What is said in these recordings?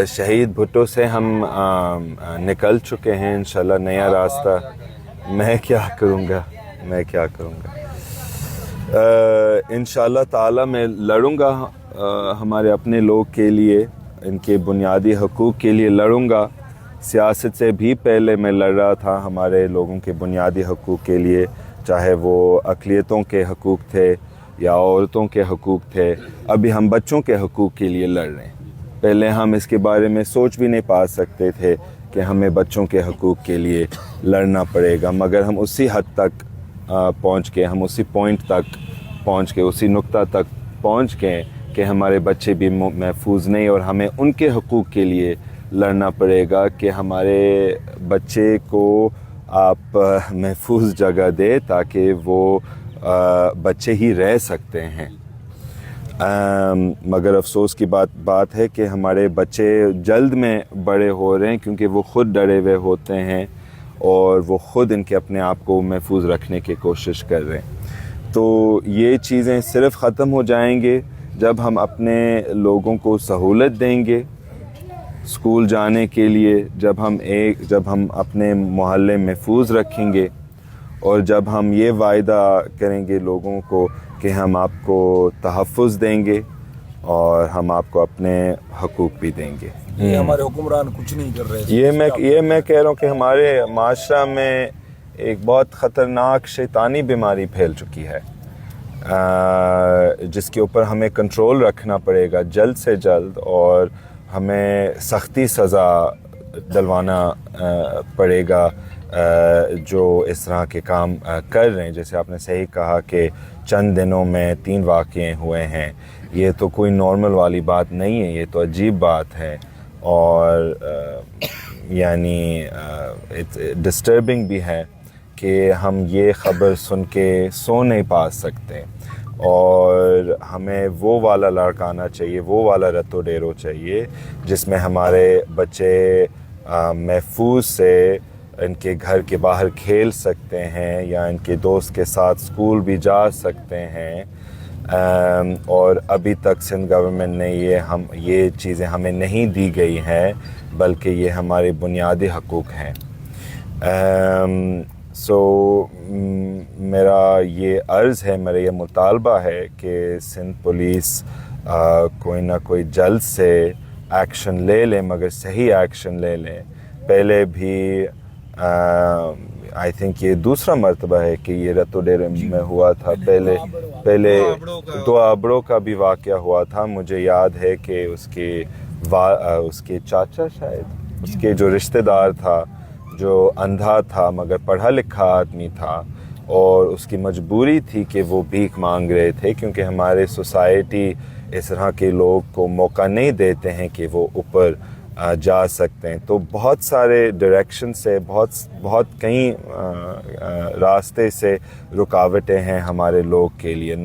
شہید بھٹو سے ہم نکل چکے ہیں انشاءاللہ نیا راستہ. میں کیا کروں گا انشاءاللہ تعالی میں لڑوں گا ہمارے اپنے لوگ کے لیے, ان کے بنیادی حقوق کے لیے لڑوں گا. سیاست سے بھی پہلے میں لڑ رہا تھا ہمارے لوگوں کے بنیادی حقوق کے لیے, چاہے وہ اقلیتوں کے حقوق تھے یا عورتوں کے حقوق تھے. ابھی ہم بچوں کے حقوق کے لیے لڑ رہے ہیں. پہلے ہم اس کے بارے میں سوچ بھی نہیں پا سکتے تھے کہ ہمیں بچوں کے حقوق کے لیے لڑنا پڑے گا, مگر ہم اسی حد تک پہنچ کے, ہم اسی پوائنٹ تک پہنچ کے, اسی نقطہ تک پہنچ گئے کہ ہمارے بچے بھی محفوظ نہیں, اور ہمیں ان کے حقوق کے لیے لڑنا پڑے گا کہ ہمارے بچے کو آپ محفوظ جگہ دے تاکہ وہ بچے ہی رہ سکتے ہیں. مگر افسوس کی بات ہے کہ ہمارے بچے جلد میں بڑے ہو رہے ہیں کیونکہ وہ خود ڈرے ہوئے ہوتے ہیں اور وہ خود ان کے اپنے آپ کو محفوظ رکھنے کی کوشش کر رہے ہیں. تو یہ چیزیں صرف ختم ہو جائیں گے جب ہم اپنے لوگوں کو سہولت دیں گے اسکول جانے کے لیے, جب ہم اپنے محلے محفوظ رکھیں گے, اور جب ہم یہ وعدہ کریں گے لوگوں کو کہ ہم آپ کو تحفظ دیں گے اور ہم آپ کو اپنے حقوق بھی دیں گے. یہ ہمارے حکمران کچھ نہیں کر رہے. یہ میں کہہ رہا ہوں کہ ہمارے معاشرہ میں ایک بہت خطرناک شیطانی بیماری پھیل چکی ہے, جس کے اوپر ہمیں کنٹرول رکھنا پڑے گا جلد سے جلد, اور ہمیں سختی سزا دلوانا پڑے گا جو اس طرح کے کام کر رہے ہیں. جیسے آپ نے صحیح کہا کہ چند دنوں میں 3 واقعے ہوئے ہیں. یہ تو کوئی نارمل والی بات نہیں ہے, یہ تو عجیب بات ہے, اور یعنی ڈسٹربنگ بھی ہے کہ ہم یہ خبر سن کے سو نہیں پا سکتے, اور ہمیں وہ والا لڑکانا چاہیے, وہ والا رتو ڈیرو چاہیے جس میں ہمارے بچے محفوظ سے ان کے گھر کے باہر کھیل سکتے ہیں یا ان کے دوست کے ساتھ اسکول بھی جا سکتے ہیں. اور ابھی تک سندھ گورنمنٹ نے یہ چیزیں ہمیں نہیں دی گئی ہیں, بلکہ یہ ہمارے بنیادی حقوق ہیں. میرا یہ عرض ہے, میرا یہ مطالبہ ہے کہ سندھ پولیس کوئی نہ کوئی جلد سے ایکشن لے لے, مگر صحیح ایکشن لے لے. پہلے بھی آئی تھنک یہ دوسرا مرتبہ ہے کہ یہ رتو ڈیرے میں ہوا تھا. پہلے دو آبڑوں کا بھی واقعہ ہوا تھا. مجھے یاد ہے کہ اس کے چاچا, شاید اس کے جو رشتہ دار تھا, جو اندھا تھا مگر پڑھا لکھا آدمی تھا, اور اس کی مجبوری تھی کہ وہ بھیک مانگ رہے تھے کیونکہ ہمارے سوسائٹی اس طرح کے لوگ کو موقع نہیں دیتے ہیں کہ وہ اوپر جا سکتے ہیں. تو بہت سارے ڈائریکشن سے, بہت کئی راستے سے رکاوٹیں ہیں ہمارے لوگ کے لیے.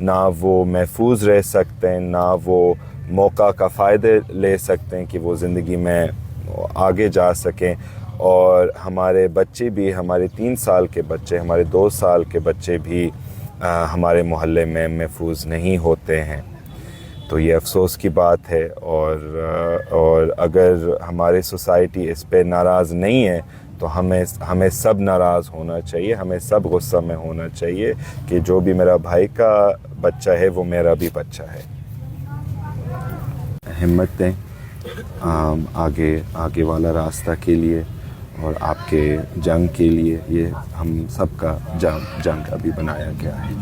نہ وہ محفوظ رہ سکتے ہیں, نہ وہ موقع کا فائدہ لے سکتے ہیں کہ وہ زندگی میں آگے جا سکیں, اور ہمارے بچے بھی, ہمارے 3 سال کے بچے, ہمارے 2 سال کے بچے بھی ہمارے محلے میں محفوظ نہیں ہوتے ہیں. تو یہ افسوس کی بات ہے, اور اگر ہماری سوسائٹی اس پہ ناراض نہیں ہے تو ہمیں سب ناراض ہونا چاہیے, ہمیں سب غصہ میں ہونا چاہیے کہ جو بھی میرا بھائی کا بچہ ہے وہ میرا بھی بچہ ہے. ہمت دیں آگے والا راستہ کے لیے, اور آپ کے جنگ کے لیے. یہ ہم سب کا جنگ ابھی بنایا گیا ہے.